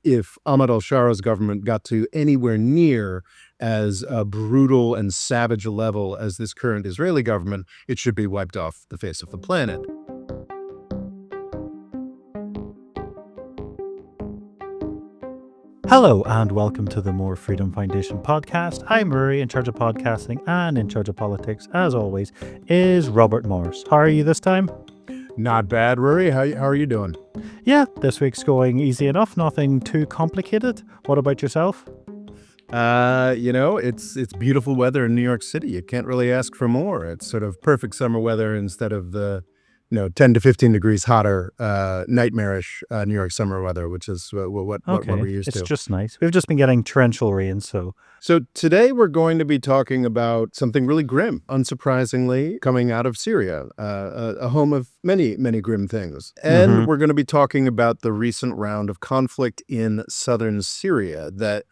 if Ahmad al-Shara's government got to anywhere near as brutal and savage a level as this current Israeli government, it should be wiped off the face of the planet. Hello and welcome to the More Freedom Foundation podcast. I'm Murray, in charge of podcasting, and in charge of politics, as always, is Robert Morris. How are you this time? Not bad, Rory. How are you doing? Yeah, this week's going easy enough, nothing too complicated. What about yourself? It's beautiful weather in New York City. You can't really ask for more. It's sort of perfect summer weather instead of the 10 to 15 degrees hotter, nightmarish New York summer weather, which is what we're used It's to. just nice. We've just been getting torrential rain, so... So today we're going to be talking about something really grim, unsurprisingly, coming out of Syria, a home of many, many grim things. And we're going to be talking about the recent round of conflict in southern Syria that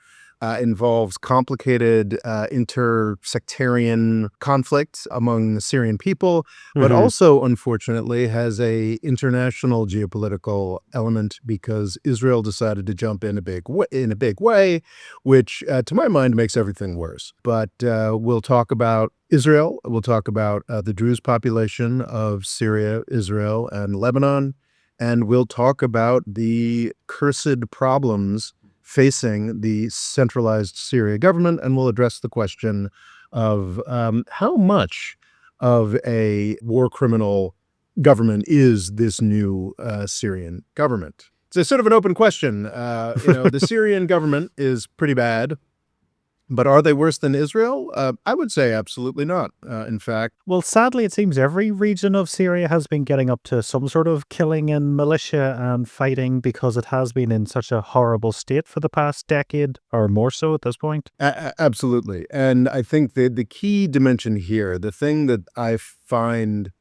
involves complicated inter-sectarian conflict among the Syrian people, but also, unfortunately, has a international geopolitical element because Israel decided to jump in a big way, which, to my mind, makes everything worse. But we'll talk about Israel. We'll talk about the Druze population of Syria, Israel, and Lebanon. And we'll talk about the cursed problems facing the centralized Syria government, and we'll address the question of how much of a war criminal government is this new Syrian government. It's a sort of an open question. The Syrian government is pretty bad, but are they worse than Israel? I would say absolutely not, in fact. Well, sadly, it seems every region of Syria has been getting up to some sort of killing and militia and fighting because it has been in such a horrible state for the past decade or more so at this point. Absolutely. And I think the key dimension here, the thing that I find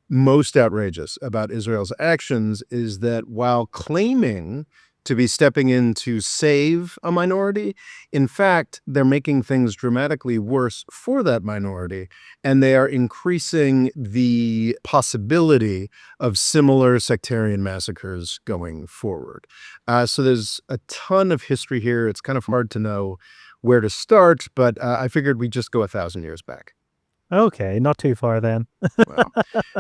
most outrageous about Israel's actions is that while claiming to be stepping in to save a minority, in fact, they're making things dramatically worse for that minority, and they are increasing the possibility of similar sectarian massacres going forward. So there's a ton of history here. It's kind of hard to know where to start, but I figured we'd just go 1,000 years back. Okay, not too far then. Wow.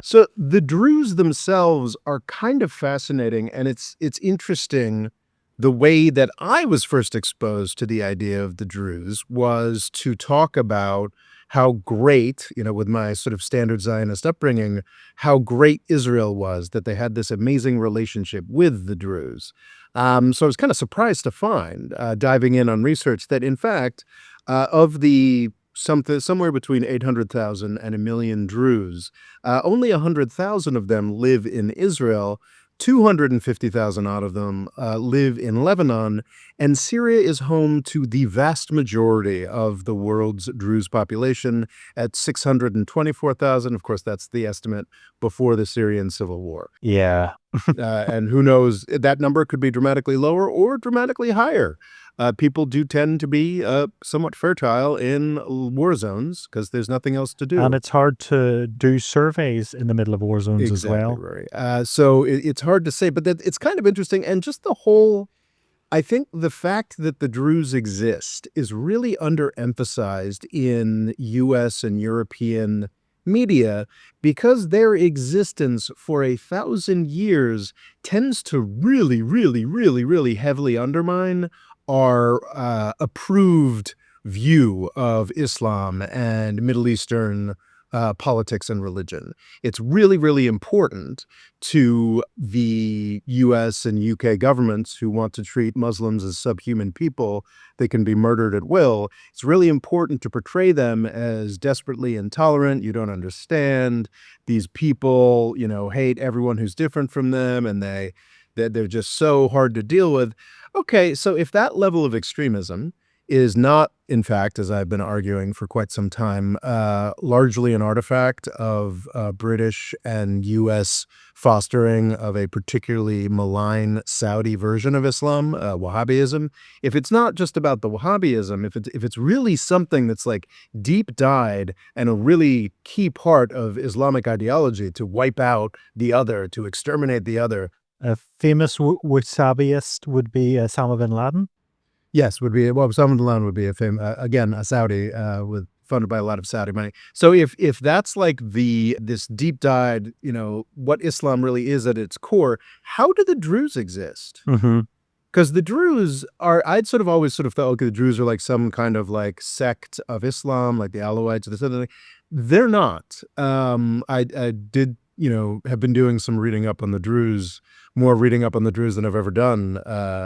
So the Druze themselves are kind of fascinating, and it's interesting. The way that I was first exposed to the idea of the Druze was to talk about how great, with my sort of standard Zionist upbringing, how great Israel was, that they had this amazing relationship with the Druze. So I was kind of surprised to find, diving in on research, that in fact, of the somewhere between 800,000 and 1 million Druze, only 100,000 of them live in Israel. 250,000 out of them live in Lebanon, and Syria is home to the vast majority of the world's Druze population at 624,000. Of course, that's the estimate before the Syrian civil war. Yeah. And who knows, that number could be dramatically lower or dramatically higher. People do tend to be somewhat fertile in war zones because there's nothing else to do. And it's hard to do surveys in the middle of war zones as well. Right. So it's hard to say, but it's kind of interesting. And just I think the fact that the Druze exist is really underemphasized in U.S. and European media because their existence for 1,000 years tends to really, really, really, really heavily undermine our approved view of Islam and Middle Eastern politics and religion. It's really, really important to the U.S. and U.K. governments who want to treat Muslims as subhuman people. They can be murdered at will. It's really important to portray them as desperately intolerant. You don't understand. These people, hate everyone who's different from them, and they're just so hard to deal with. Okay, so if that level of extremism is not, in fact, as I've been arguing for quite some time, largely an artifact of British and U.S. fostering of a particularly malign Saudi version of Islam, Wahhabism. If it's not just about the Wahhabism, if it's really something that's like deep dyed and a really key part of Islamic ideology to wipe out the other, to exterminate the other, A famous wasabiist would be Osama bin Laden. Yes, would be, well, Osama bin Laden would be again, a Saudi, with funded by a lot of Saudi money. So if that's like this deep dive, what Islam really is at its core, how do the Druze exist? Mm-hmm. Because the Druze are, I'd sort of always sort of thought, okay, the Druze are like some kind of like sect of Islam, like the Alawites or this other thing. They're not. I did, have been doing some reading up on the Druze, more reading up on the Druze than I've ever done,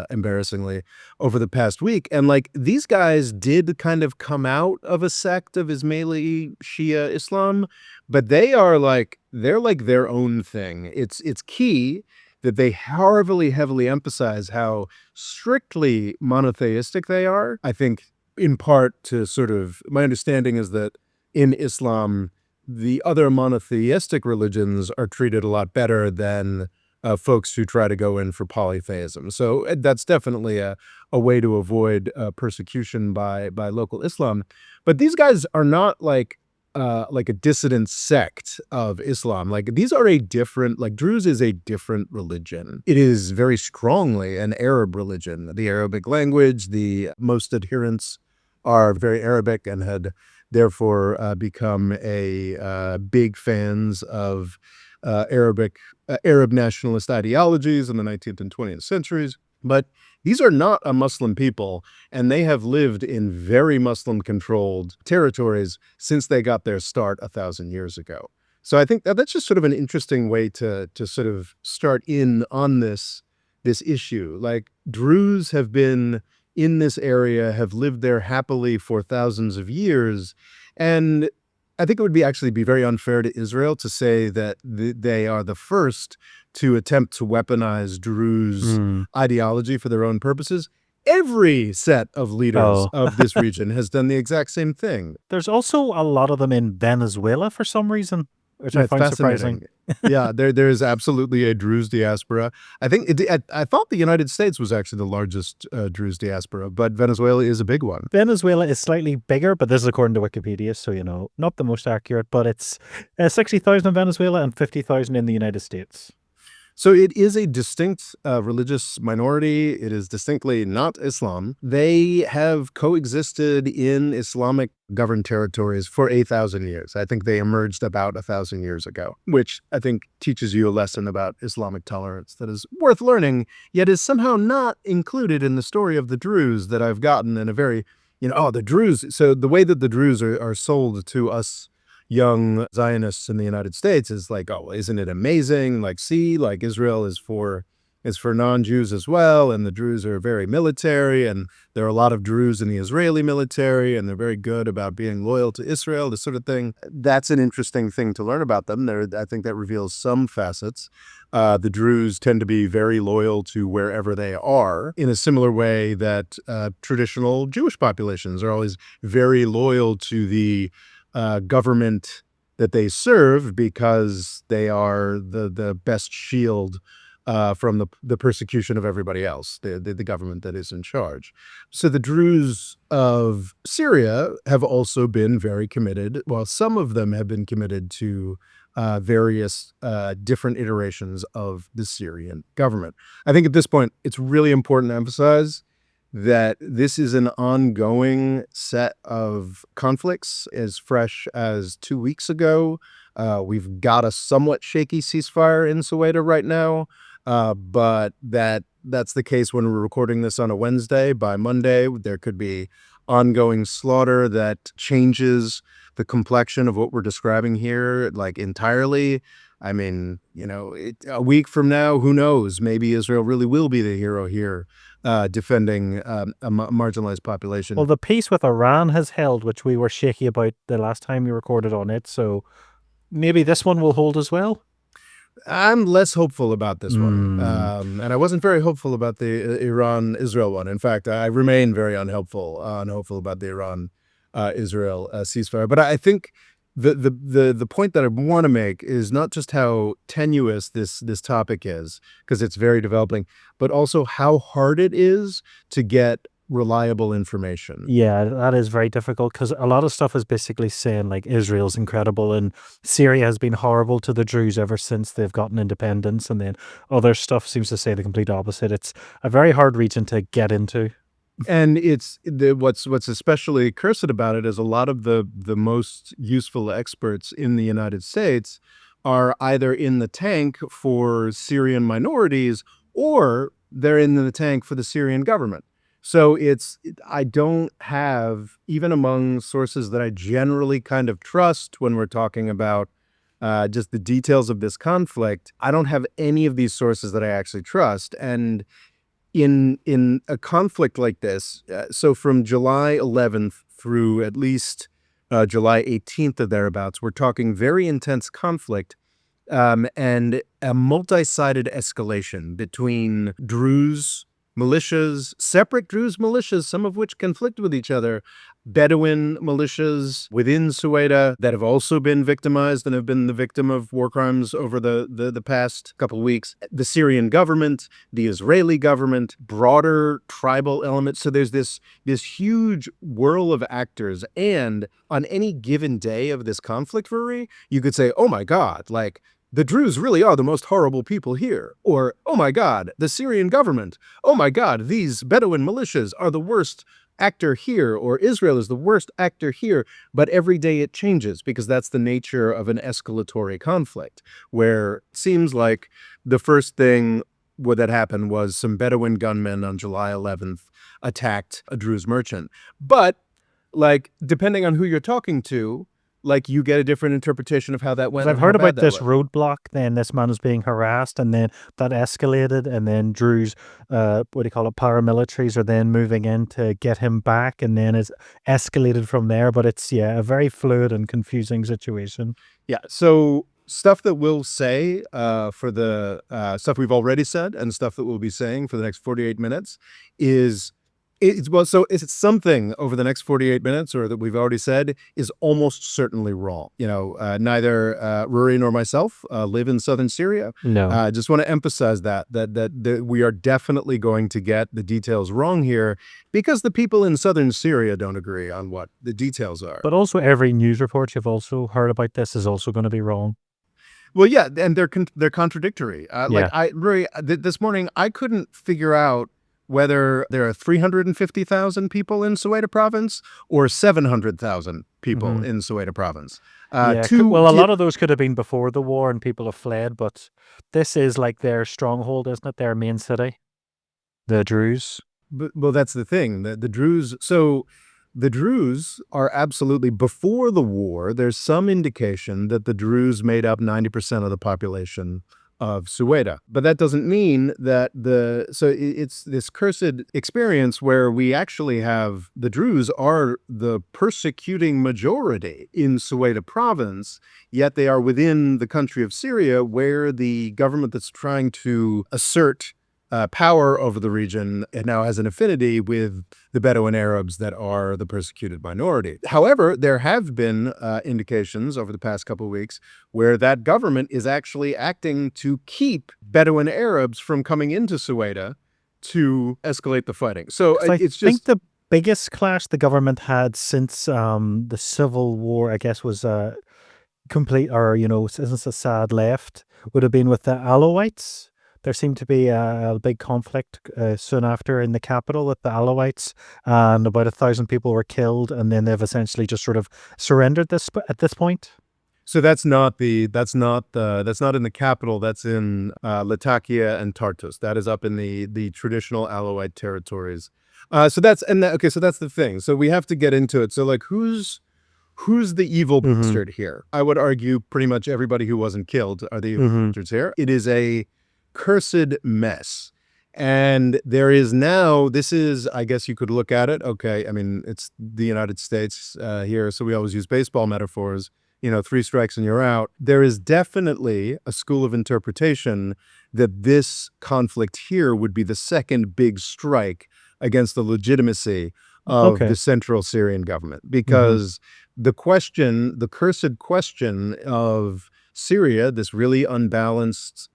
embarrassingly, over the past week. And like these guys did kind of come out of a sect of Ismaili Shia Islam, but they're like their own thing. It's key that they heavily emphasize how strictly monotheistic they are. I think in part to sort of, my understanding is that in Islam, the other monotheistic religions are treated a lot better than folks who try to go in for polytheism. So that's definitely a way to avoid persecution by local Islam. But these guys are not like a dissident sect of Islam. Like these are a different, like Druze is a different religion. It is very strongly an Arab religion. The Arabic language, the most adherents are very Arabic and had therefore become big fans of Arab nationalist ideologies in the 19th and 20th centuries. But these are not a Muslim people, and they have lived in very Muslim-controlled territories since they got their start 1,000 years ago. So I think that's just sort of an interesting way to sort of start in on this issue. Like Druze have been in this area, have lived there happily for thousands of years, and I think it would actually be very unfair to Israel to say that they are the first to attempt to weaponize Druze ideology for their own purposes. Every set of leaders of this region has done the exact same thing. There's also a lot of them in Venezuela for some reason, which I find surprising. Yeah, there is absolutely a Druze diaspora. I think I thought the United States was actually the largest Druze diaspora, but Venezuela is a big one. Venezuela is slightly bigger, but this is according to Wikipedia, so not the most accurate. But it's 60,000 in Venezuela and 50,000 in the United States. So it is a distinct religious minority. It is distinctly not Islam. They have coexisted in Islamic governed territories for 1,000 years. I think they emerged about 1,000 years ago, which I think teaches you a lesson about Islamic tolerance that is worth learning, yet is somehow not included in the story of the Druze that I've gotten in a very, the Druze. So the way that the Druze are sold to us young Zionists in the United States is like, oh, isn't it amazing? Like, see, like Israel is for non-Jews as well, and the Druze are very military, and there are a lot of Druze in the Israeli military, and they're very good about being loyal to Israel, this sort of thing. That's an interesting thing to learn about them. I think that reveals some facets. The Druze tend to be very loyal to wherever they are, in a similar way that traditional Jewish populations are always very loyal to the government that they serve because they are the best shield from the persecution of everybody else, the government that is in charge. So the Druze of Syria have also been very committed, while some of them have been committed to various different iterations of the Syrian government. I think at this point, it's really important to emphasize that this is an ongoing set of conflicts as fresh as 2 weeks ago. We've got a somewhat shaky ceasefire in Soweto right now, but that's the case when we're recording this on a Wednesday. By Monday, there could be ongoing slaughter that changes the complexion of what we're describing here, like entirely. I mean, a week from now, who knows? Maybe Israel really will be the hero here, defending a marginalized population. Well, the peace with Iran has held, which we were shaky about the last time we recorded on it. So maybe this one will hold as well. I'm less hopeful about this one. And I wasn't very hopeful about the Iran-Israel one. In fact, I remain very unhopeful about the Iran-Israel ceasefire. But I think the point that I want to make is not just how tenuous this topic is, because it's very developing, but also how hard it is to get reliable information. Yeah, that is very difficult because a lot of stuff is basically saying like Israel's incredible and Syria has been horrible to the Druze ever since they've gotten independence, and then other stuff seems to say the complete opposite. It's a very hard region to get into. And what's especially cursed about it is a lot of the most useful experts in the United States are either in the tank for Syrian minorities or they're in the tank for the Syrian government. So I don't have, even among sources that I generally kind of trust when we're talking about just the details of this conflict, I don't have any of these sources that I actually trust. And in a conflict like this, so from July 11th through at least July 18th or thereabouts, we're talking very intense conflict and a multi-sided escalation between Druze militias, separate Druze militias, some of which conflict with each other, Bedouin militias within Sueda that have also been victimized and have been the victim of war crimes over the past couple of weeks, the Syrian government, the Israeli government, broader tribal elements. So there's this huge whirl of actors, and on any given day of this conflict, Rory, you could say, oh my God, like the Druze really are the most horrible people here. Or, oh my God, the Syrian government. Oh my God, these Bedouin militias are the worst actor here, or Israel is the worst actor here. But every day it changes because that's the nature of an escalatory conflict, where it seems like the first thing that happened was some Bedouin gunmen on July 11th attacked a Druze merchant. But, like, depending on who you're talking to, like, you get a different interpretation of how that Because went I've and how heard bad about that this was. roadblock, then this man was being harassed, and then that escalated, and then Drew's, what do you call it, paramilitaries are then moving in to get him back, and then it's escalated from there. But it's, yeah, a very fluid and confusing situation. Yeah. So stuff that we'll say for the stuff we've already said and stuff that we'll be saying for the next 48 minutes is so it's something over the next 48 minutes or that we've already said is almost certainly wrong. Neither Rory nor myself live in southern Syria. No. I just want to emphasize that we are definitely going to get the details wrong here because the people in southern Syria don't agree on what the details are. But also every news report you've also heard about this is also going to be wrong. Well, yeah, and they're contradictory. Yeah. This morning I couldn't figure out whether there are 350,000 people in Soweto province or 700,000 people Hmm. in Soweto province. Yeah. Well, a lot of those could have been before the war and people have fled, but this is like their stronghold, isn't it? Their main city, the Druze. Well, that's the thing. The Druze. So the Druze are absolutely, before the war, there's some indication that the Druze made up 90% of the population of Sueda. But that doesn't mean that it's this cursed experience where we actually have the Druze are the persecuting majority in Sueda province, yet they are within the country of Syria where the government that's trying to assert power over the region and now has an affinity with the Bedouin Arabs that are the persecuted minority. However, there have been indications over the past couple of weeks where that government is actually acting to keep Bedouin Arabs from coming into Sueda to escalate the fighting. So 'Cause I it's think just the biggest clash the government had since the Civil War, I guess, was complete, or since Assad left, would have been with the Alawites. There seemed to be a big conflict soon after in the capital with the Alawites, and about 1,000 people were killed, and then they've essentially just sort of surrendered at this point. so that's not in the capital. That's in Latakia and Tartus. That is up in the traditional Alawite territories. Okay. So that's the thing. So we have to get into it. So like, who's the evil Hmm. bastard here? I would argue pretty much everybody who wasn't killed are the evil Hmm. bastards here. It is a cursed mess. And there is now, this is, I guess you could look at it. Okay. I mean, it's the United States here. So we always use baseball metaphors, 3 strikes and you're out. There is definitely a school of interpretation that this conflict here would be the second big strike against the legitimacy of Okay. the central Syrian government. Hmm. Because the cursed question of Syria, this really unbalanced,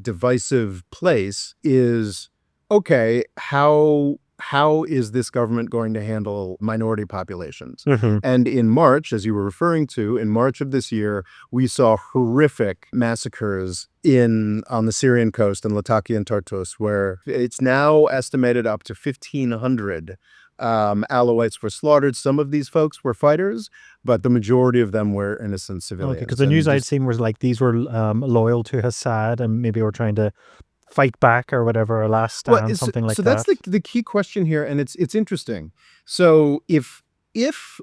divisive place, is okay. How how is this government going to handle minority populations? Hmm. And in March, as you were referring to, in March of this year, we saw horrific massacres on the Syrian coast in Latakia and Tartus, where it's now estimated up to 1,500 Alawites were slaughtered. Some of these folks were fighters, but the majority of them were innocent Okay, because civilians. the And news I'd just seen was like these were loyal to Assad and maybe were trying to fight back or whatever, a last well, stand, something like so that's that. the key question here, and it's interesting. So if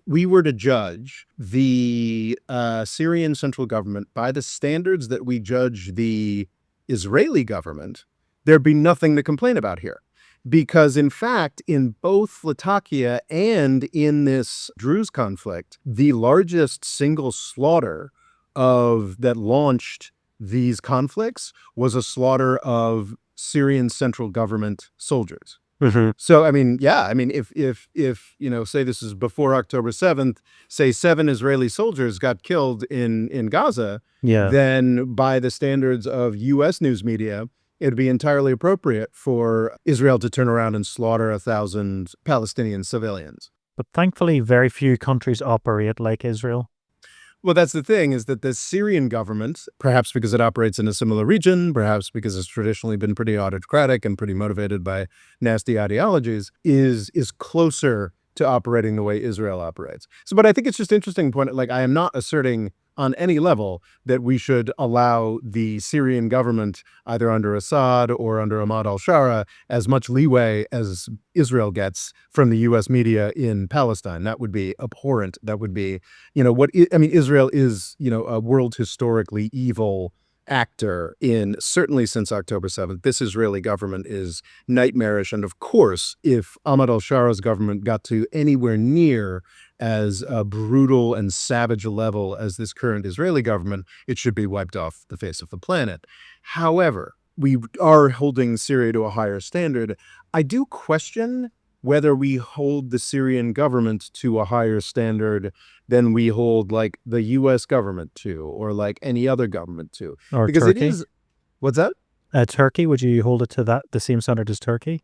we were to judge the Syrian central government by the standards that we judge the Israeli government, there'd be nothing to complain about here. Because in fact, in both Latakia and in this Druze conflict, the largest single slaughter of that launched these conflicts was a slaughter of Syrian central government soldiers. Hmm. So, I mean, yeah, I mean, if say this is before October 7th, say 7 Israeli soldiers got killed in Gaza, Yeah. then by the standards of U.S. news media, it'd be entirely appropriate for Israel to turn around and slaughter 1,000 Palestinian civilians. But thankfully, very few countries operate like Israel. Well, that's the thing, is that the Syrian government, perhaps because it operates in a similar region, perhaps because it's traditionally been pretty autocratic and pretty motivated by nasty ideologies, is closer to operating the way Israel operates. So, but I think it's just interesting point. Like, I am not asserting on any level that we should allow the Syrian government, either under Assad or under Ahmad al-Shara, as much leeway as Israel gets from the U.S. media in Palestine. That would be abhorrent. That would be, I mean, Israel is, a world historically evil actor certainly since October 7th. This Israeli government is nightmarish. And of course, if Ahmad al-Shara's government got to anywhere near as brutal and savage a level as this current Israeli government, it should be wiped off the face of the planet. However, we are holding Syria to a higher standard. I do question whether we hold the Syrian government to a higher standard than we hold like the U.S. government to, or like any other government to, Or because it Turkey. is. What's that? Turkey, would you hold it to the same standard as Turkey?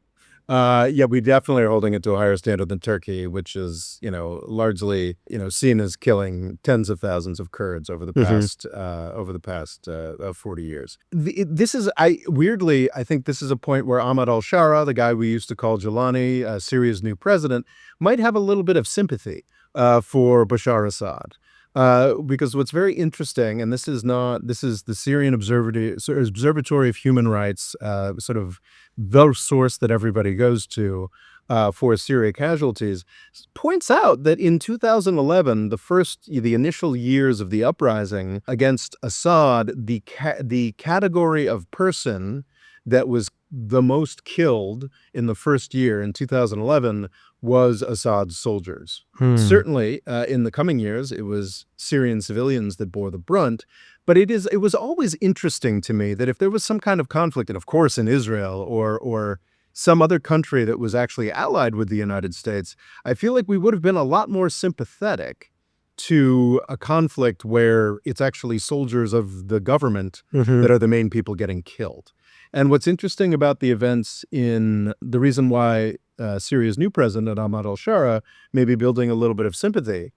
Yeah, we definitely are holding it to a higher standard than Turkey, which is, largely, seen as killing tens of thousands of Kurds over the Hmm. past 40 years. This is, weirdly, I think this is a point where Ahmad al-Shara, the guy we used to call Jelani, Syria's new president, might have a little bit of sympathy for Bashar Assad. Because what's very interesting, and this is the Syrian Observatory of Human Rights, sort of the source that everybody goes to for Syria casualties, points out that in 2011, the initial years of the uprising against Assad, the category of person that was the most killed in the first year in 2011 was Assad's soldiers. Hmm. Certainly, in the coming years, it was Syrian civilians that bore the brunt. But it was always interesting to me that if there was some kind of conflict, and of course in Israel or some other country that was actually allied with the United States, I feel like we would have been a lot more sympathetic to a conflict where it's actually soldiers of the government Hmm. that are the main people getting killed. And what's interesting about the events in the reason why Syria's new president, Ahmad al-Shara, may be building a little bit of sympathy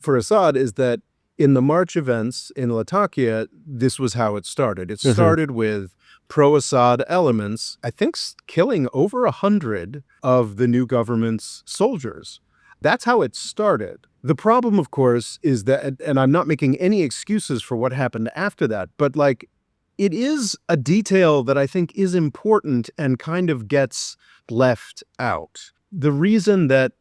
for Assad is that in the March events in Latakia, this was how it started. It Hmm. started with pro-Assad elements, I think, killing over 100 of the new government's soldiers. That's how it started. The problem, of course, is that, and I'm not making any excuses for what happened after that, but like, it is a detail that I think is important and kind of gets left out. The reason that,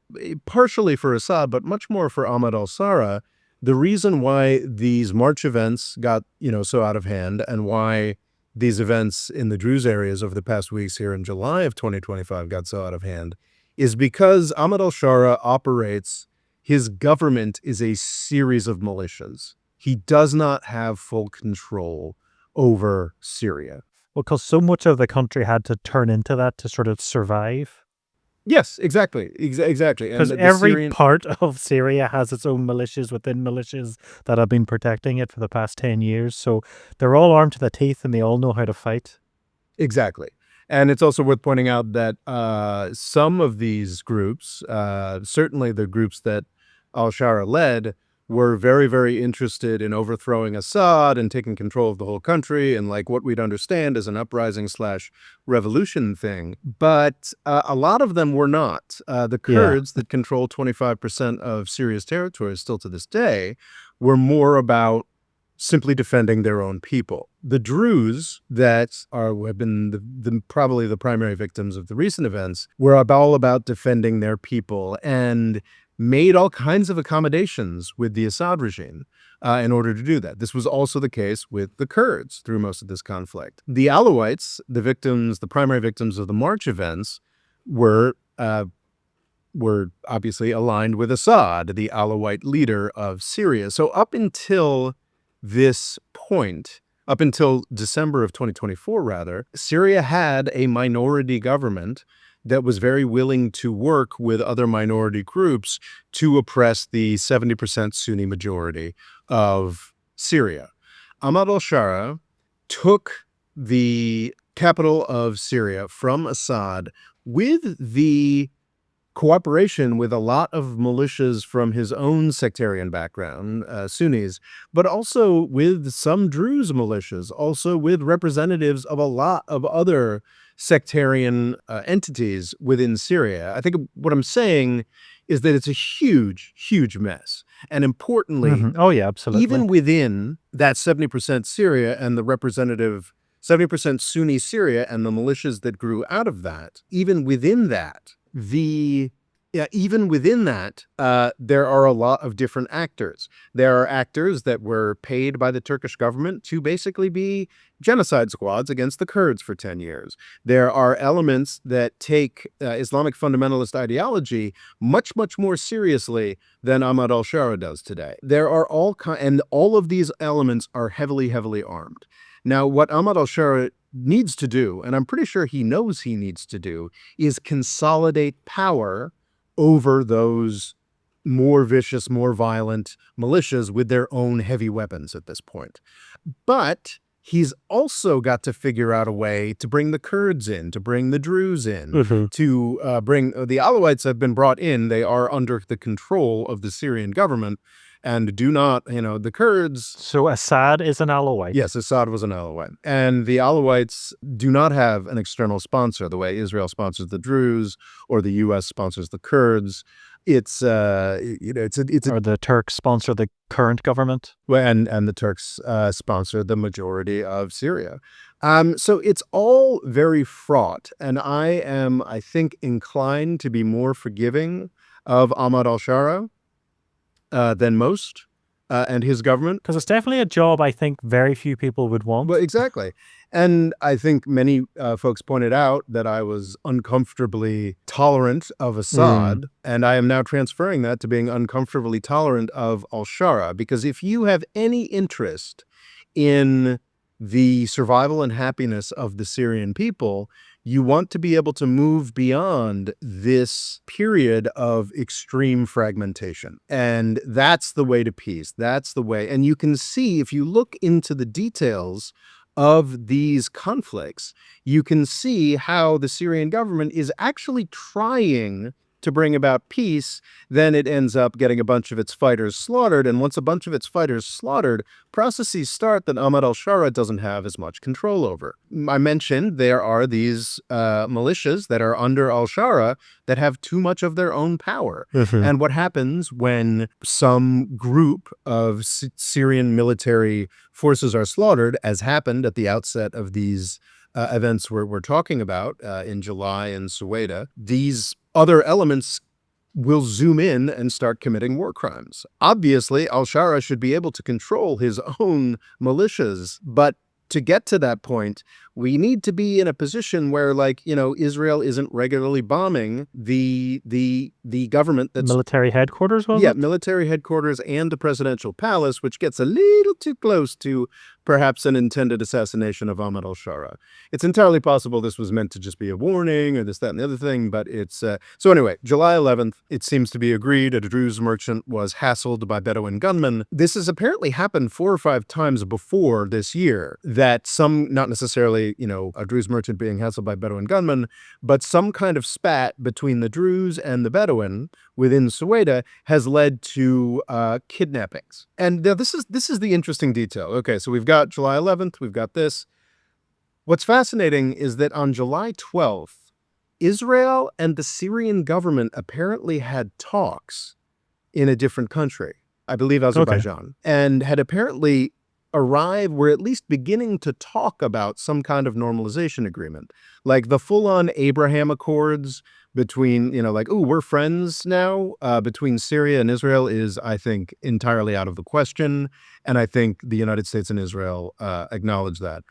partially for Assad, but much more for Ahmad al-Sara, the reason why these March events got, so out of hand, and why these events in the Druze areas over the past weeks here in July of 2025 got so out of hand, is because Ahmad al-Shara operates, his government is a series of militias. He does not have full control over Syria. Well, because so much of the country had to turn into that to sort of survive. Yes, exactly. Exactly. And Because the every Syrian, part of Syria has its own militias within militias that have been protecting it for the past 10 years. So they're all armed to the teeth and they all know how to fight. exactly. And it's also worth pointing out that some of these groups, certainly the groups that al-Shara led, were very, very interested in overthrowing Assad and taking control of the whole country and like what we'd understand as an uprising slash revolution thing. But a lot of them were not. The Yeah. Kurds that control 25% of Syria's territory still to this day were more about simply defending their own people. The Druze that have been probably the primary victims of the recent events were all about defending their people and made all kinds of accommodations with the Assad regime in order to do that. This was also the case with the Kurds through most of this conflict. The Alawites, the primary victims of the March events, were obviously aligned with Assad, the Alawite leader of Syria. So up until this point, up until December of 2024, rather, Syria had a minority government that was very willing to work with other minority groups to oppress the 70% Sunni majority of Syria. Ahmad al-Shara took the capital of Syria from Assad with the cooperation with a lot of militias from his own sectarian background, Sunnis, but also with some Druze militias, also with representatives of a lot of other sectarian entities within Syria. I think what I'm saying is that it's a huge, huge mess. And importantly, Oh, yeah, absolutely. even within that 70% Syria and the representative 70% Sunni Syria and the militias that grew out of that, even within that, there are a lot of different actors. There are actors that were paid by the Turkish government to basically be genocide squads against the Kurds for 10 years. There are elements that take Islamic fundamentalist ideology much, much more seriously than Ahmad al-Shara does today. There are and all of these elements are heavily, heavily armed. Now, what Ahmad al-Shara needs to do, and I'm pretty sure he knows he needs to do, is consolidate power over those more vicious, more violent militias with their own heavy weapons at this point. But he's also got to figure out a way to bring the Kurds in, to bring the Druze in, to bring the Alawites have been brought in. They are under the control of the Syrian government and do not, the Kurds. So Assad is an Alawite? Yes, Assad was an Alawite. And the Alawites do not have an external sponsor the way Israel sponsors the Druze or the U.S. sponsors the Kurds. It's or the Turks sponsor the current government? And the Turks sponsor the majority of Syria. So it's all very fraught. And I think, inclined to be more forgiving of Ahmad al-Shara than most and his government. Because it's definitely a job I think very few people would want. Well, exactly. And I think many folks pointed out that I was uncomfortably tolerant of Assad, and I am now transferring that to being uncomfortably tolerant of al-Shara, because if you have any interest in the survival and happiness of the Syrian people, you want to be able to move beyond this period of extreme fragmentation. And that's the way to peace. That's the way. And you can see, if you look into the details of these conflicts, you can see how the Syrian government is actually trying to bring about peace. Then it ends up getting a bunch of its fighters slaughtered. And once a bunch of its fighters slaughtered, processes start that Ahmad al-Shara doesn't have as much control over. I mentioned there are these militias that are under al-Shara that have too much of their own power. And what happens when some group of Syrian military forces are slaughtered, as happened at the outset of these events we're talking about in July in Suwaida, these other elements will zoom in and start committing war crimes. Obviously, al-Shara should be able to control his own militias, but to get to that point, we need to be in a position where, Israel isn't regularly bombing the government that's military headquarters, was it? Yeah, military headquarters and the presidential palace, which gets a little too close to perhaps an intended assassination of Ahmad al-Shara. It's entirely possible this was meant to just be a warning or this, that, and the other thing, but it's... So anyway, July 11th, it seems to be agreed a Druze merchant was hassled by Bedouin gunmen. This has apparently happened 4 or 5 times before this year, that some, not necessarily a Druze merchant being hassled by Bedouin gunmen, but some kind of spat between the Druze and the Bedouin within Sueda has led to kidnappings. And now this is the interesting detail. Okay, so we've got July 11th, we've got this. What's fascinating is that on July 12th, Israel and the Syrian government apparently had talks in a different country, I believe Okay. Azerbaijan, and had apparently arrived, were at least beginning to talk about some kind of normalization agreement. Like the full-on Abraham Accords between, like, oh, we're friends now, between Syria and Israel is, I think, entirely out of the question. And I think the United States and Israel acknowledge that.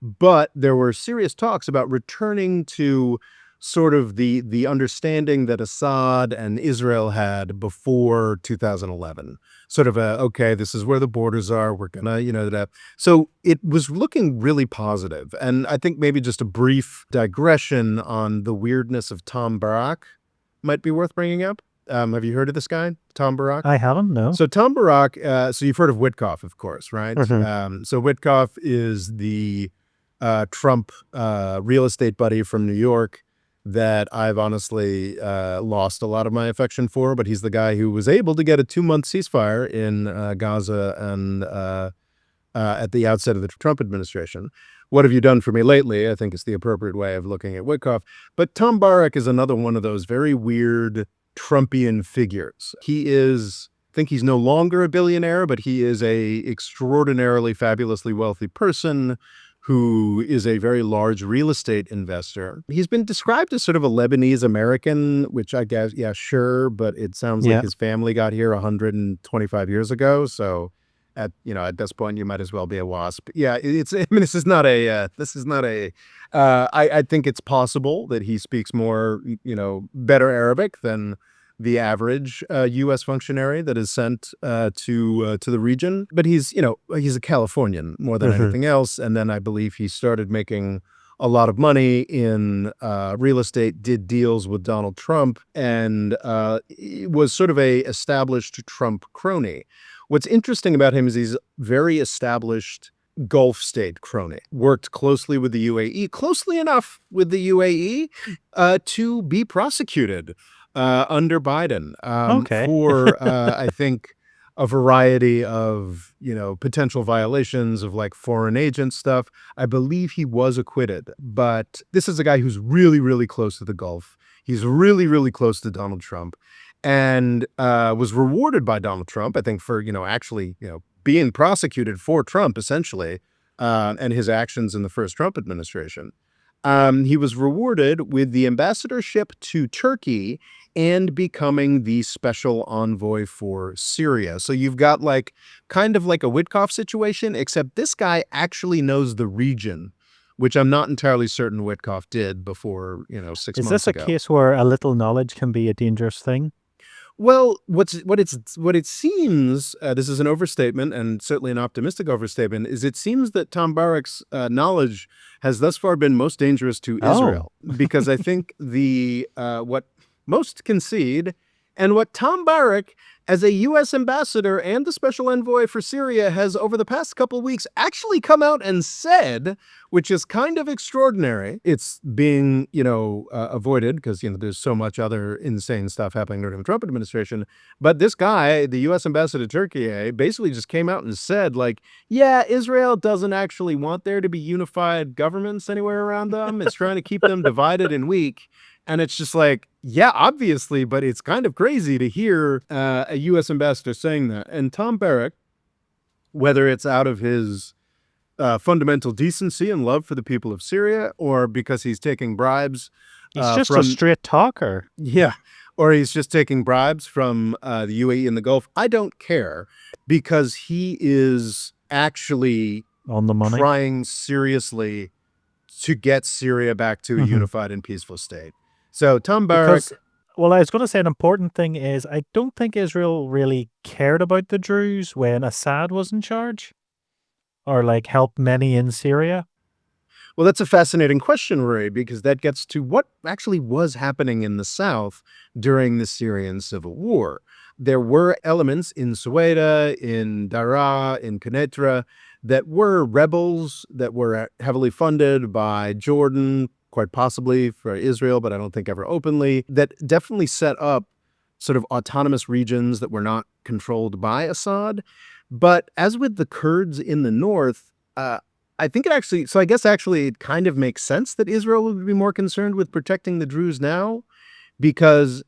But there were serious talks about returning to sort of the understanding that Assad and Israel had before 2011. Sort of okay, this is where the borders are. We're gonna, that. So it was looking really positive. And I think maybe just a brief digression on the weirdness of Tom Barak might be worth bringing up. Have you heard of this guy, Tom Barak? I haven't, no. So Tom Barak, so you've heard of Witkoff, of course, right? Mhm. So Witkoff is the Trump real estate buddy from New York that I've honestly lost a lot of my affection for, but he's the guy who was able to get a 2-month ceasefire in Gaza and at the outset of the Trump administration. What have you done for me lately? I think is the appropriate way of looking at Witkoff. But Tom Barak is another one of those very weird Trumpian figures. He is, I think he's no longer a billionaire, but he is a extraordinarily fabulously wealthy person who is a very large real estate investor. He's been described as sort of a Lebanese American, which I guess, yeah, sure, but it sounds like Yeah. his family got here 125 years ago. So at this point, you might as well be a WASP. Yeah, I mean, I think it's possible that he speaks more, better Arabic than the average U.S. functionary that is sent to the region. But he's a Californian more than Mhm. anything else. And then I believe he started making a lot of money in real estate, did deals with Donald Trump, and was sort of a established Trump crony. What's interesting about him is he's very established Gulf state crony, worked closely with the UAE, closely enough with the UAE to be prosecuted under Biden Okay. for, I think, a variety of, potential violations of like foreign agent stuff. I believe he was acquitted, but this is a guy who's really, really close to the Gulf. He's really, really close to Donald Trump and was rewarded by Donald Trump, I think, for, actually, being prosecuted for Trump, essentially, and his actions in the first Trump administration. He was rewarded with the ambassadorship to Turkey and becoming the special envoy for Syria. So you've got like kind of like a Witkoff situation, except this guy actually knows the region, which I'm not entirely certain Witkoff did before, 6 Is months this a ago. case where a little knowledge can be a dangerous thing? Well, what it seems, this is an overstatement and certainly an optimistic overstatement, is it seems that Tom Barak's knowledge has thus far been most dangerous to Oh. Israel, because I think what most concede and what Tom Barak, as a U.S. ambassador and the special envoy for Syria, has over the past couple of weeks actually come out and said, which is kind of extraordinary. It's being, avoided because, there's so much other insane stuff happening during the Trump administration. But this guy, the U.S. ambassador to Turkey, basically just came out and said, like, yeah, Israel doesn't actually want there to be unified governments anywhere around them. It's trying to keep them divided and weak. And it's just like, yeah, obviously, but it's kind of crazy to hear a U.S. ambassador saying that. And Tom Barak, whether it's out of his fundamental decency and love for the people of Syria, or because he's taking bribes He's just a from, straight talker. yeah, or he's just taking bribes from the UAE and the Gulf, I don't care, because he is actually On the money. trying seriously to get Syria back to a Mhm. unified and peaceful state. So Tom Barak, Because, well, I was going to say an important thing is I don't think Israel really cared about the Druze when Assad was in charge or like helped many in Syria. well, that's a fascinating question, Ray, because that gets to what actually was happening in the South during the Syrian civil war. There were elements in Sueda, in Daraa, in Quneitra that were rebels that were heavily funded by Jordan, quite possibly for Israel, but I don't think ever openly, that definitely set up sort of autonomous regions that were not controlled by Assad. But as with the Kurds in the north, I think it actually, so I guess actually it kind of makes sense that Israel would be more concerned with protecting the Druze now, because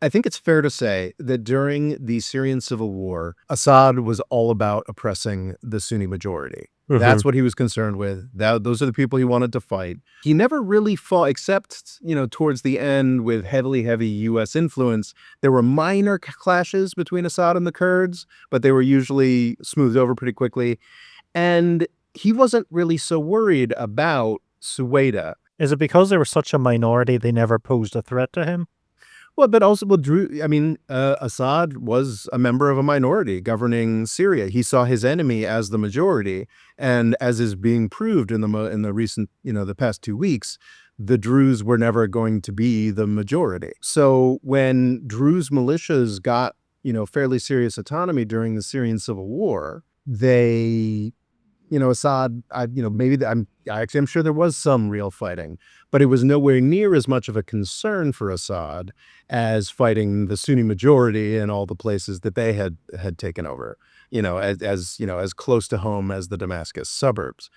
I think it's fair to say that during the Syrian civil war, Assad was all about oppressing the Sunni majority. Hmm. That's what he was concerned with. Those are the people he wanted to fight. He never really fought, except, towards the end with heavy U.S. influence. There were minor clashes between Assad and the Kurds, but they were usually smoothed over pretty quickly. And he wasn't really so worried about Suwaida. Is it because they were such a minority they never posed a threat to him? Well, but also, Assad was a member of a minority governing Syria. He saw his enemy as the majority, and as is being proved in the recent, the past 2 weeks, the Druze were never going to be the majority. So when Druze militias got, fairly serious autonomy during the Syrian civil war, they Assad, I'm sure there was some real fighting, but it was nowhere near as much of a concern for Assad as fighting the Sunni majority in all the places that they had taken over, as close to home as the Damascus suburbs.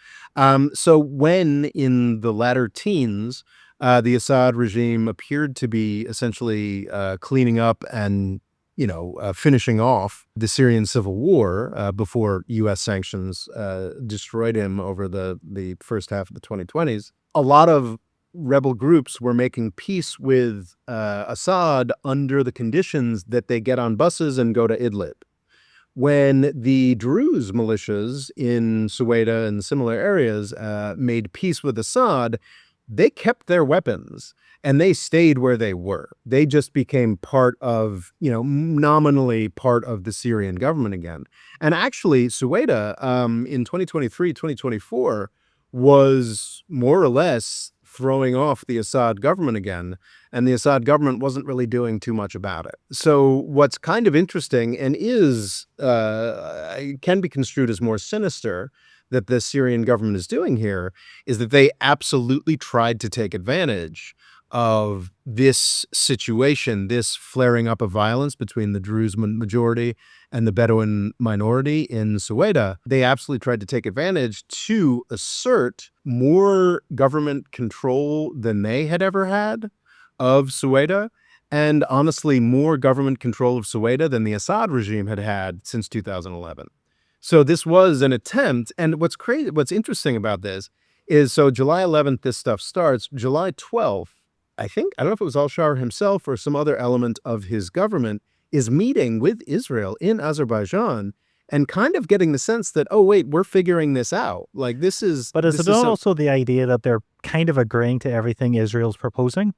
So when in the latter teens, the Assad regime appeared to be essentially cleaning up and finishing off the Syrian civil war before U.S. sanctions destroyed him over the first half of the 2020s. A lot of rebel groups were making peace with Assad under the conditions that they get on buses and go to Idlib. When the Druze militias in Suwaida and similar areas made peace with Assad, they kept their weapons and they stayed where they were. They just became part of, nominally part of the Syrian government again. And actually, Suwaida in 2023, 2024 was more or less throwing off the Assad government again, and the Assad government wasn't really doing too much about it. So what's kind of interesting and can be construed as more sinister that the Syrian government is doing here is that they absolutely tried to take advantage of this situation, this flaring up of violence between the Druze majority and the Bedouin minority in Suwaida. They absolutely tried to take advantage to assert more government control than they had ever had of Suwaida, and honestly, more government control of Suwaida than the Assad regime had had since 2011. So this was an attempt, and what's interesting about this is, so July 11th, this stuff starts. July 12th, I don't know if it was al-Shar himself or some other element of his government, is meeting with Israel in Azerbaijan and kind of getting the sense that, oh, wait, we're figuring this out. Like, this is... But is it also the idea that they're kind of agreeing to everything Israel's proposing?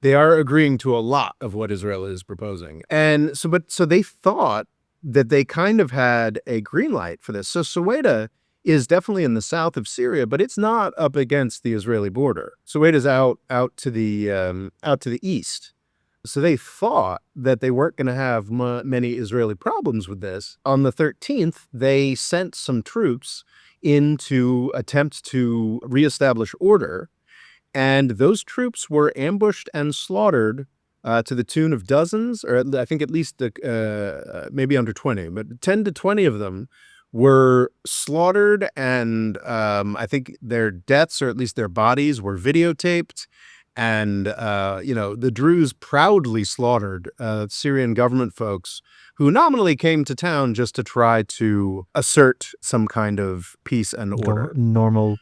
They are agreeing to a lot of what Israel is proposing. And so they thought that they kind of had a green light for this. So Suwaida is definitely in the south of Syria, but it's not up against the Israeli border. Suwaida's out to the east. So they thought that they weren't going to have many Israeli problems with this. On the 13th, they sent some troops in to attempt to reestablish order, and those troops were ambushed and slaughtered to the tune of dozens, or I think at least maybe under 20, but 10 to 20 of them were slaughtered, and I think their deaths, or at least their bodies, were videotaped. And, the Druze proudly slaughtered Syrian government folks who nominally came to town just to try to assert some kind of peace and order. Normal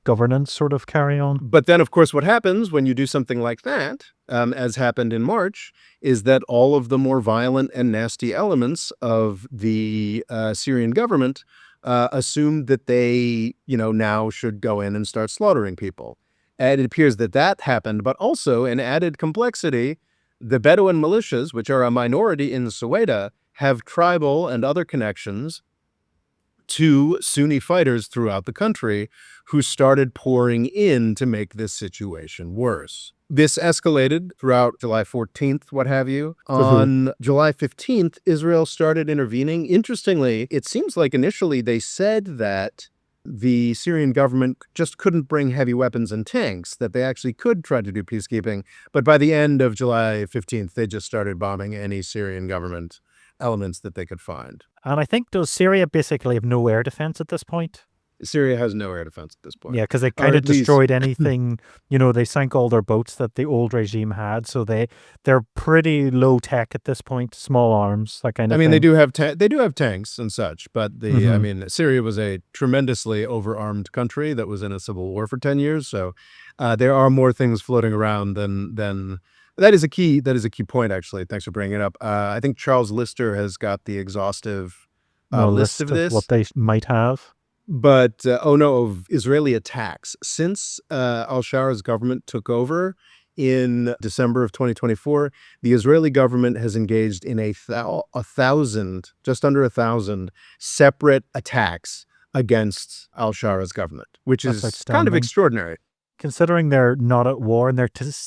governance sort of carry on. But then, of course, what happens when you do something like that, as happened in March, is that all of the more violent and nasty elements of the Syrian government assumed that they, now should go in and start slaughtering people. And it appears that happened, but also, an added complexity, the Bedouin militias, which are a minority in Suwaida, have tribal and other connections to Sunni fighters throughout the country who started pouring in to make this situation worse. This escalated throughout July 14th, what have you. On July 15th, Israel started intervening. Interestingly, it seems like initially they said that the Syrian government just couldn't bring heavy weapons and tanks, that they actually could try to do peacekeeping. But by the end of July 15th, they just started bombing any Syrian government elements that they could find. And I think, does Syria basically have no air defense at this point? Syria has no air defense at this point. Yeah, because they Or kind of at least- destroyed anything, they sank all their boats that the old regime had. So they're pretty low tech at this point, small arms, that kind of I mean, thing. they do have tanks and such, but I mean, Syria was a tremendously overarmed country that was in a civil war for 10 years. So there are more things floating around than that is a key point, actually. Thanks for bringing it up. I think Charles Lister has got the exhaustive list of this. What they might have. But, of Israeli attacks. Since al-Shara's government took over in December of 2024, the Israeli government has engaged in just under 1,000 separate attacks against al-Shara's government, which That's is kind of outstanding. extraordinary. Considering they're not at war and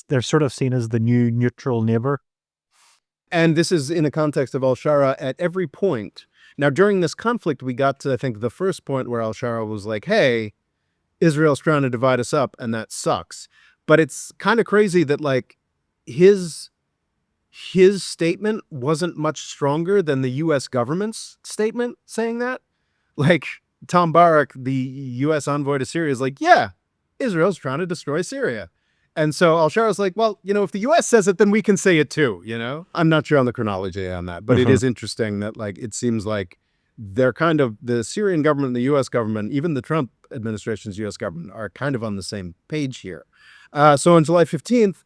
they're sort of seen as the new neutral neighbor. And this is in a context of al-Shara at every point. Now, during this conflict, we got to, I think, the first point where al-Shara was like, hey, Israel's trying to divide us up, and that sucks. But it's kind of crazy that, like, his statement wasn't much stronger than the U.S. government's statement saying that. Like, Tom Barak, the U.S. envoy to Syria, is like, yeah, Israel's trying to destroy Syria. And so al-Shara's like, well, if the U.S. says it, then we can say it too, I'm not sure on the chronology on that, but it is interesting that, like, it seems like they're kind of, the Syrian government and the U.S. government, even the Trump administration's U.S. government, are kind of on the same page here. So on July 15th,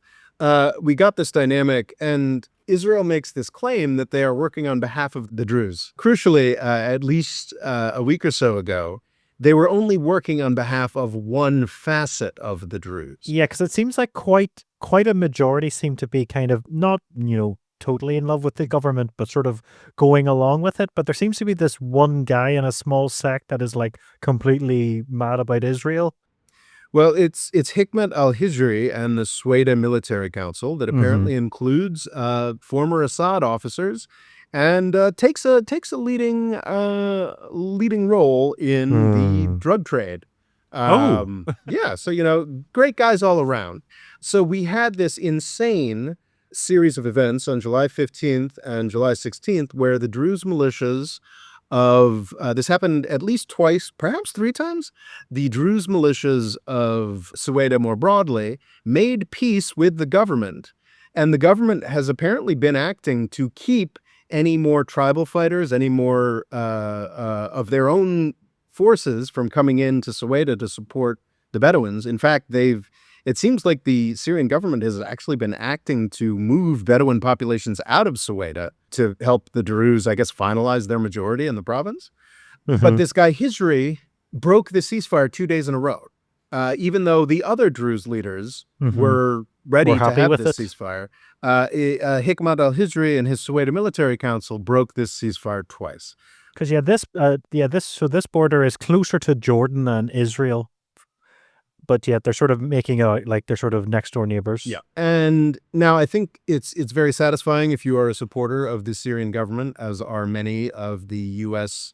we got this dynamic, and Israel makes this claim that they are working on behalf of the Druze. Crucially, at least a week or so ago, they were only working on behalf of one facet of the Druze. Yeah, because it seems like quite a majority seem to be kind of not, totally in love with the government, but sort of going along with it. But there seems to be this one guy in a small sect that is like completely mad about Israel. Well, it's Hikmet al-Hijri and the Sueda Military Council that apparently includes former Assad officers, and takes a leading role in the drug trade. Yeah, so great guys all around. So we had this insane series of events on July 15th and July 16th where the Druze militias this happened at least twice, perhaps 3 times. The Druze militias of Sueda more broadly made peace with the government, and the government has apparently been acting to keep any more tribal fighters, any more of their own forces from coming into Sueda to support the Bedouins. In fact, it seems like the Syrian government has actually been acting to move Bedouin populations out of Sueda to help the Druze, I guess, finalize their majority in the province. But this guy Hijri broke the ceasefire 2 days in a row, even though the other Druze leaders were ready to have this ceasefire. Hikmet al-Hijri and his Sueda Military Council broke this ceasefire twice. Because this border is closer to Jordan than Israel, but yet they're sort of making out like they're sort of next door neighbors. Yeah, and now I think it's very satisfying if you are a supporter of the Syrian government, as are many of the U.S.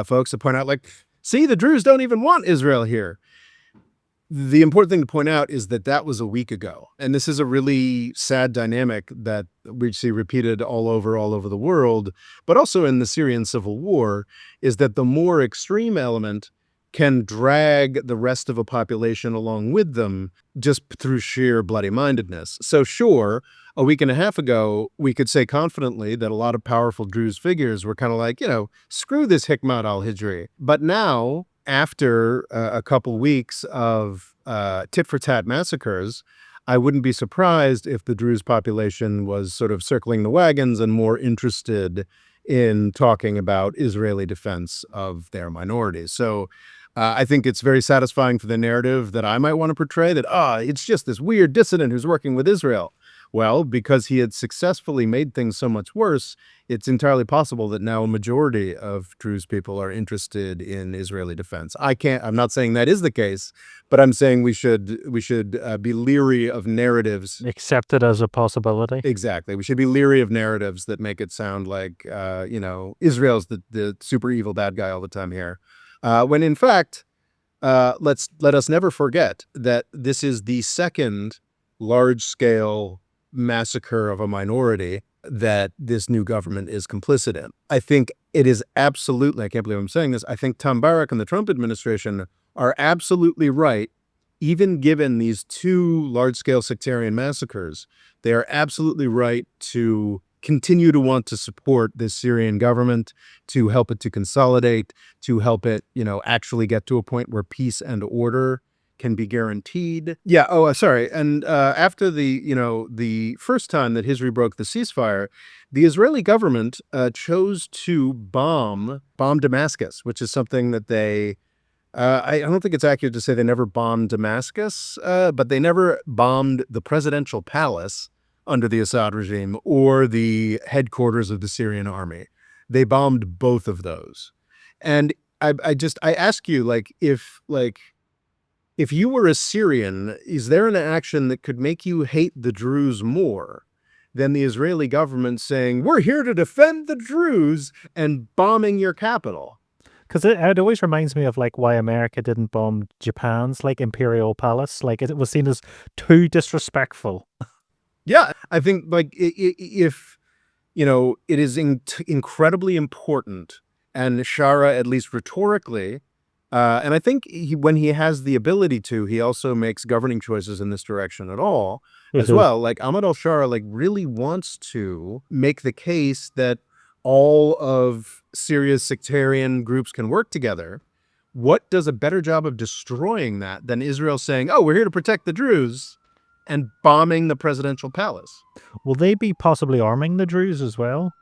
Folks, to point out, like, see, the Druze don't even want Israel here. The important thing to point out is that was a week ago. And this is a really sad dynamic that we see repeated all over the world, but also in the Syrian civil war, is that the more extreme element can drag the rest of a population along with them just through sheer bloody-mindedness. So sure, a week and a half ago, we could say confidently that a lot of powerful Druze figures were kind of like, screw this Hikmet al-Hijri. But now, after a couple weeks of tit-for-tat massacres, I wouldn't be surprised if the Druze population was sort of circling the wagons and more interested in talking about Israeli defense of their minorities. So I think it's very satisfying for the narrative that I might want to portray, that, it's just this weird dissident who's working with Israel. Well, because he had successfully made things so much worse, it's entirely possible that now a majority of Druze people are interested in Israeli defense. I'm not saying that is the case, but I'm saying we should be leery of narratives. Accept it as a possibility. Exactly. We should be leery of narratives that make it sound like, Israel's the super evil bad guy all the time here. When in fact, let us never forget that this is the second large-scale massacre of a minority that this new government is complicit in. I think it is absolutely, I can't believe I'm saying this, I think Tom Barrack and the Trump administration are absolutely right, even given these two large-scale sectarian massacres, they are absolutely right to continue to want to support this Syrian government, to help it to consolidate, to help it, actually get to a point where peace and order can be guaranteed. Yeah. Oh, sorry. And after the first time that Israel broke the ceasefire, the Israeli government chose to bomb Damascus, which is something that they. I don't think it's accurate to say they never bombed Damascus, but they never bombed the presidential palace under the Assad regime or the headquarters of the Syrian army. They bombed both of those. And I ask you, if you were a Syrian, is there an action that could make you hate the Druze more than the Israeli government saying, we're here to defend the Druze and bombing your capital? Because it always reminds me of why America didn't bomb Japan's Imperial Palace. It was seen as too disrespectful. Yeah, I think if it is incredibly important, and Shara, at least rhetorically, and I think when he has the ability to, he also makes governing choices in this direction at all as well. Like Ahmad al-Shara really wants to make the case that all of Syria's sectarian groups can work together. What does a better job of destroying that than Israel saying, oh, we're here to protect the Druze, and bombing the presidential palace? Will they be possibly arming the Druze as well?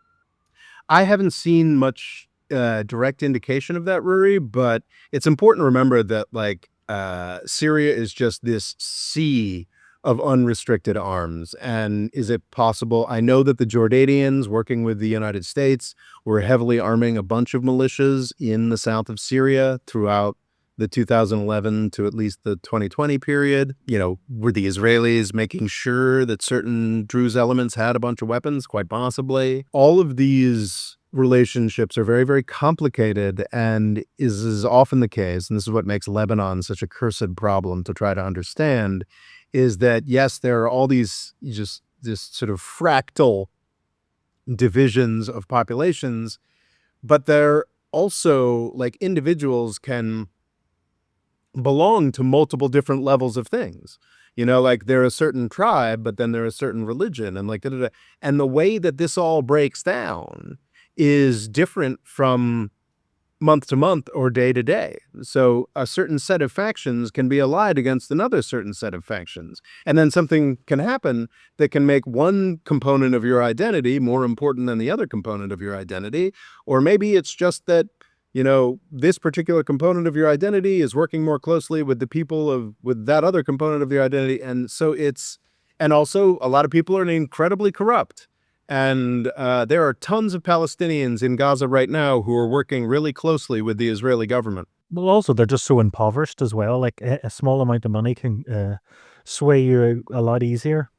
I haven't seen much direct indication of that, Rory, but it's important to remember that Syria is just this sea of unrestricted arms. And is it possible? I know that the Jordanians, working with the United States, were heavily arming a bunch of militias in the south of Syria throughout the 2011 to at least the 2020 period. Were the Israelis making sure that certain Druze elements had a bunch of weapons? Quite possibly. All of these relationships are very, very complicated, and is often the case, and this is what makes Lebanon such a cursed problem to try to understand, is that, yes, there are all these just this sort of fractal divisions of populations, but they're also individuals can belong to multiple different levels of things. They're a certain tribe, but then they're a certain religion, and da-da-da. And the way that this all breaks down is different from month to month or day to day. So a certain set of factions can be allied against another certain set of factions. And then something can happen that can make one component of your identity more important than the other component of your identity. Or maybe it's just that, this particular component of your identity is working more closely with the people with that other component of your identity. And so and also a lot of people are incredibly corrupt. And there are tons of Palestinians in Gaza right now who are working really closely with the Israeli government. Well, also, they're just so impoverished as well. A small amount of money can sway you a lot easier.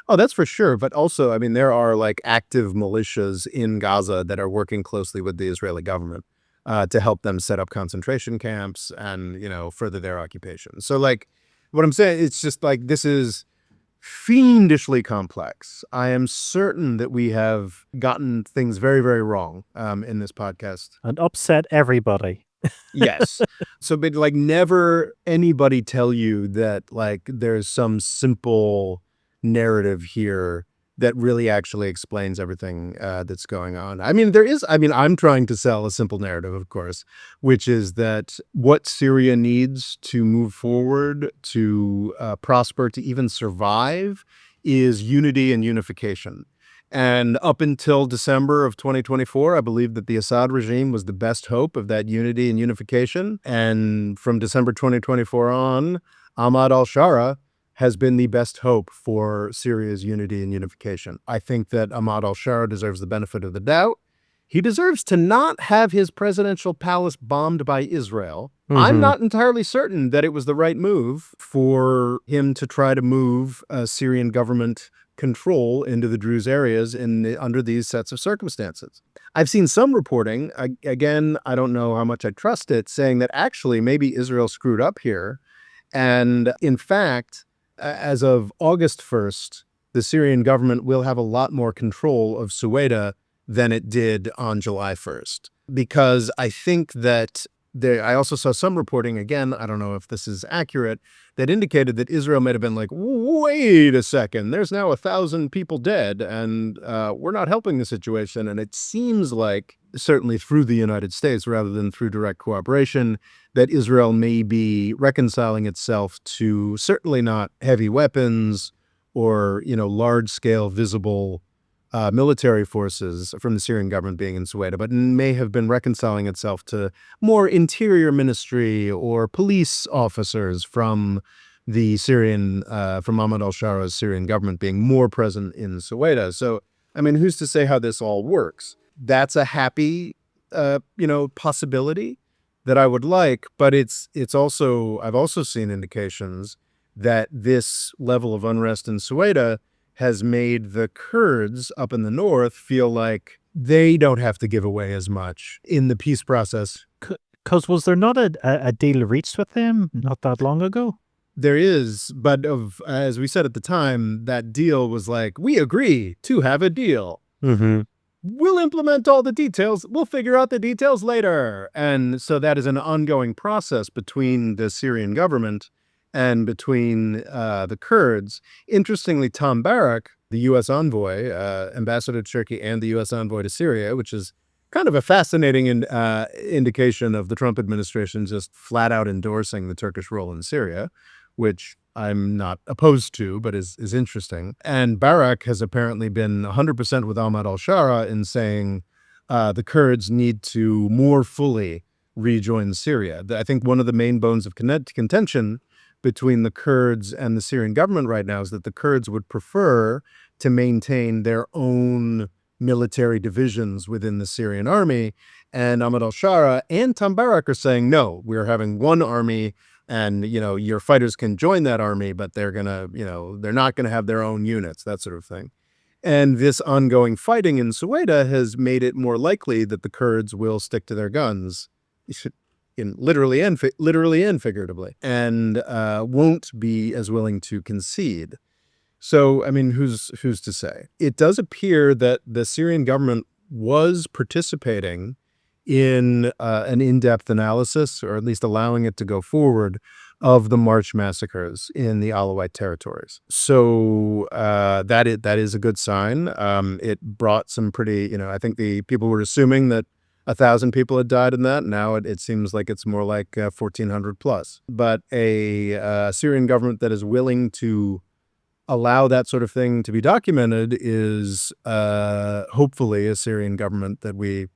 Oh, that's for sure. But also, I mean, there are active militias in Gaza that are working closely with the Israeli government to help them set up concentration camps and, further their occupation. So what I'm saying, it's just this is fiendishly complex. I am certain that we have gotten things very, very wrong in this podcast. And upset everybody. Yes. So, but never anybody tell you that there's some simple narrative here that really actually explains everything that's going on. I mean, I'm trying to sell a simple narrative, of course, which is that what Syria needs to move forward, to prosper, to even survive, is unity and unification. And up until December of 2024, I believe that the Assad regime was the best hope of that unity and unification. And from December 2024 on, Ahmad al-Shara has been the best hope for Syria's unity and unification. I think that Ahmad al-Shara deserves the benefit of the doubt. He deserves to not have his presidential palace bombed by Israel. I'm Mm-hmm. not entirely certain that it was the right move for him to try to move Syrian government control into the Druze areas under these sets of circumstances. I've seen some reporting, again, I don't know how much I trust it, saying that actually maybe Israel screwed up here. And in fact, as of August 1st, the Syrian government will have a lot more control of Sueda than it did on July 1st. Because I think that I also saw some reporting, again, I don't know if this is accurate, that indicated that Israel might have been like, wait a second, there's now 1,000 people dead, and we're not helping the situation. And it seems like, certainly through the United States rather than through direct cooperation, that Israel may be reconciling itself to certainly not heavy weapons or, large-scale visible military forces from the Syrian government being in Sueda, but may have been reconciling itself to more interior ministry or police officers from the from Ahmad al-Shara's Syrian government being more present in Sueda. So, I mean, who's to say how this all works? That's a happy, possibility that I would like, but it's also, I've also seen indications that this level of unrest in Sueda has made the Kurds up in the north feel like they don't have to give away as much in the peace process. Because was there not a deal reached with them not that long ago? There is, but as we said at the time, that deal was like, we agree to have a deal. Mm-hmm. We'll implement all the details. We'll figure out the details later. And so that is an ongoing process between the Syrian government and between the Kurds. Interestingly, Tom Barak, the U.S. envoy, ambassador to Turkey and the U.S. envoy to Syria, which is kind of a fascinating indication of the Trump administration just flat out endorsing the Turkish role in Syria, which I'm not opposed to, but is interesting. And Barak has apparently been 100% with Ahmad al-Shara in saying the Kurds need to more fully rejoin Syria. I think one of the main bones of contention between the Kurds and the Syrian government right now is that the Kurds would prefer to maintain their own military divisions within the Syrian army. And Ahmad al-Shara and Tom Barak are saying, no, we're having one army and, your fighters can join that army, but they're not going to have their own units, that sort of thing. And this ongoing fighting in Sueda has made it more likely that the Kurds will stick to their guns, literally and figuratively, and won't be as willing to concede. So, I mean, who's to say? It does appear that the Syrian government was participating in an in-depth analysis, or at least allowing it to go forward, of the March massacres in the Alawite territories. So that is a good sign. It brought some pretty, I think the people were assuming that 1,000 people had died in that. Now it seems like it's more like 1,400 plus. But a Syrian government that is willing to allow that sort of thing to be documented is hopefully a Syrian government that we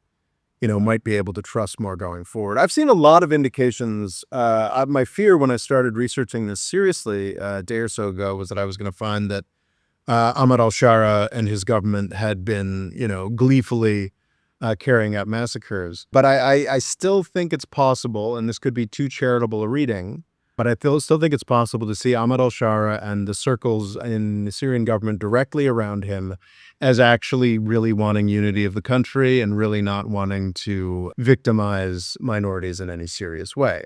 might be able to trust more going forward. I've seen a lot of indications. My fear when I started researching this seriously a day or so ago was that I was going to find that Ahmad al-Shara and his government had been, gleefully carrying out massacres. But I still think it's possible, and this could be too charitable a reading, but I still think it's possible to see Ahmad al-Shara and the circles in the Syrian government directly around him as actually really wanting unity of the country and really not wanting to victimize minorities in any serious way.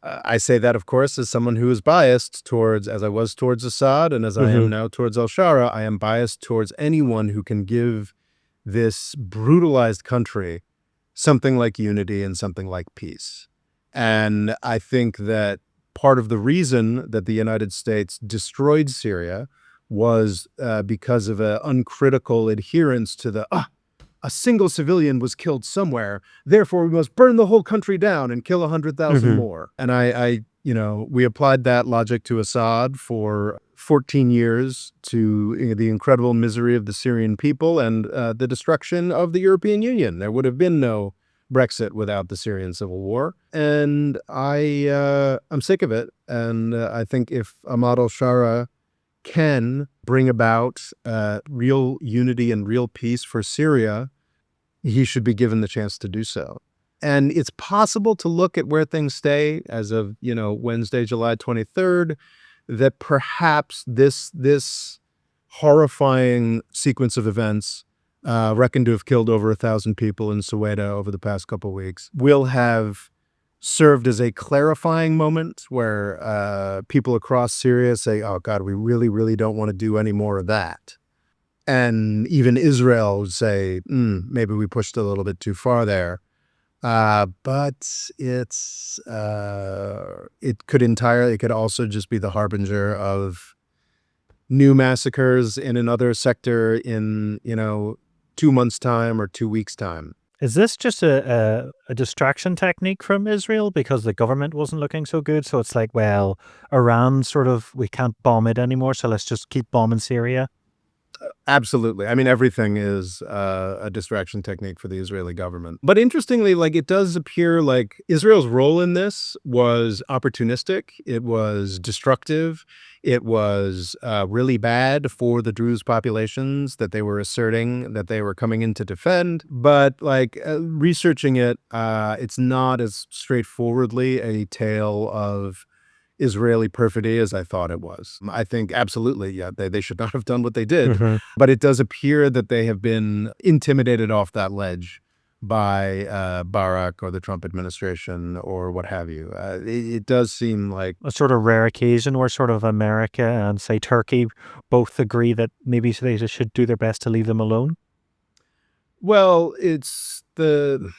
I say that, of course, as someone who is biased towards, as I was towards Assad and as I am now towards al-Shara, I am biased towards anyone who can give this brutalized country something like unity and something like peace. And I think that part of the reason that the United States destroyed Syria was because of an uncritical adherence to a single civilian was killed somewhere, therefore we must burn the whole country down and kill 100,000 more. And we applied that logic to Assad for 14 years, to the incredible misery of the Syrian people and the destruction of the European Union. There would have been no Brexit without the Syrian civil war. And I'm sick of it. And I think if Ahmad al-Shara can bring about real unity and real peace for Syria, he should be given the chance to do so. And it's possible to look at where things stay as of, Wednesday, July 23rd, that perhaps this horrifying sequence of events, reckoned to have killed over 1,000 people in Soweto over the past couple of weeks, will have served as a clarifying moment where people across Syria say, oh, God, we really, really don't want to do any more of that. And even Israel would say, maybe we pushed a little bit too far there. But it could also just be the harbinger of new massacres in another sector in, 2 months' time or 2 weeks' time. Is this just a distraction technique from Israel because the government wasn't looking so good? So it's like, well, Iran we can't bomb it anymore, so let's just keep bombing Syria? Absolutely. I mean, everything is a distraction technique for the Israeli government. But interestingly, it does appear like Israel's role in this was opportunistic. It was destructive. It was really bad for the Druze populations that they were asserting that they were coming in to defend. But researching it, it's not as straightforwardly a tale of Israeli perfidy as I thought it was. I think absolutely, yeah, they should not have done what they did. Mm-hmm. But it does appear that they have been intimidated off that ledge by Barak or the Trump administration or what have you. It does seem like a sort of rare occasion where sort of America and, say, Turkey both agree that maybe they just should do their best to leave them alone. Well, it's the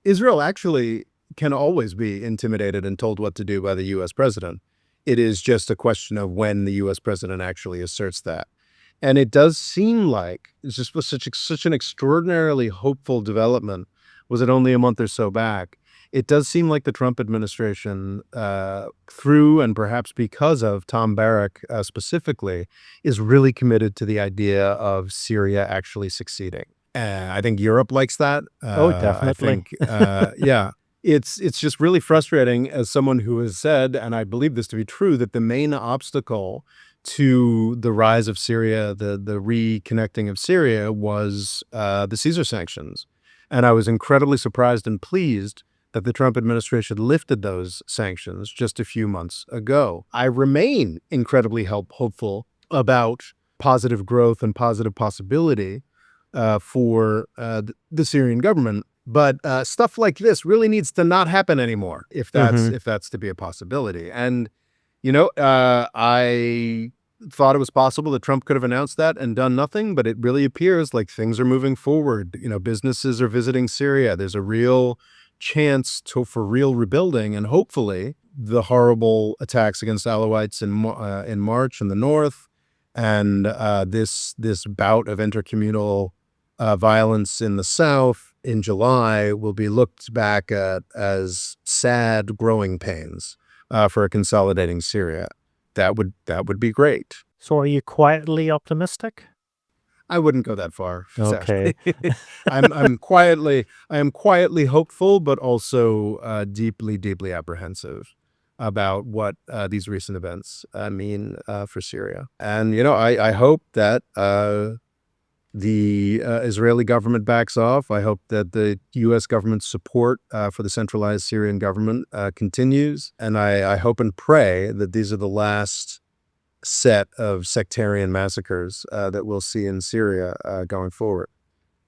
Israel actually can always be intimidated and told what to do by the U.S. president. It is just a question of when the U.S. president actually asserts that. And it does seem like it's just such an extraordinarily hopeful development. Was it only a month or so back? It does seem like the Trump administration, through and perhaps because of Tom Barrack specifically, is really committed to the idea of Syria actually succeeding. I think Europe likes that. Oh, definitely. I think, yeah. It's just really frustrating as someone who has said, and I believe this to be true, that the main obstacle to the rise of Syria, the reconnecting of Syria, was the Caesar sanctions. And I was incredibly surprised and pleased that the Trump administration lifted those sanctions just a few months ago. I remain incredibly hopeful about positive growth and positive possibility for the Syrian government. But stuff like this really needs to not happen anymore if that's to be a possibility. And, I thought it was possible that Trump could have announced that and done nothing, but it really appears like things are moving forward. Businesses are visiting Syria. There's a real chance for real rebuilding, and hopefully the horrible attacks against Alawites in March in the north and this bout of intercommunal violence in the south in July will be looked back at as sad growing pains for a consolidating Syria. That would be great. So are you quietly optimistic? I wouldn't go that far. Okay. I am quietly hopeful, but also deeply, deeply apprehensive about what these recent events mean for Syria. And, I hope that the Israeli government backs off. I hope that the U.S. government's support for the centralized Syrian government continues. And I hope and pray that these are the last set of sectarian massacres that we'll see in Syria going forward.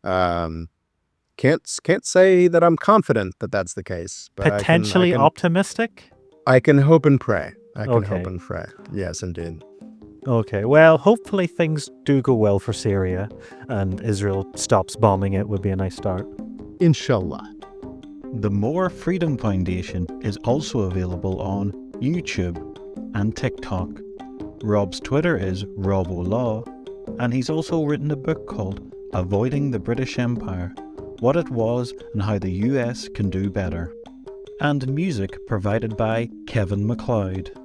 Can't say that I'm confident that that's the case. But Potentially optimistic? I can hope and pray. Okay. Hope and pray. Yes, indeed. Okay, well, hopefully things do go well for Syria and Israel stops bombing it would be a nice start. Inshallah. The More Freedom Foundation is also available on YouTube and TikTok. Rob's Twitter is RobOLaw, and he's also written a book called Avoiding the British Empire, What It Was and How the US Can Do Better. And music provided by Kevin MacLeod.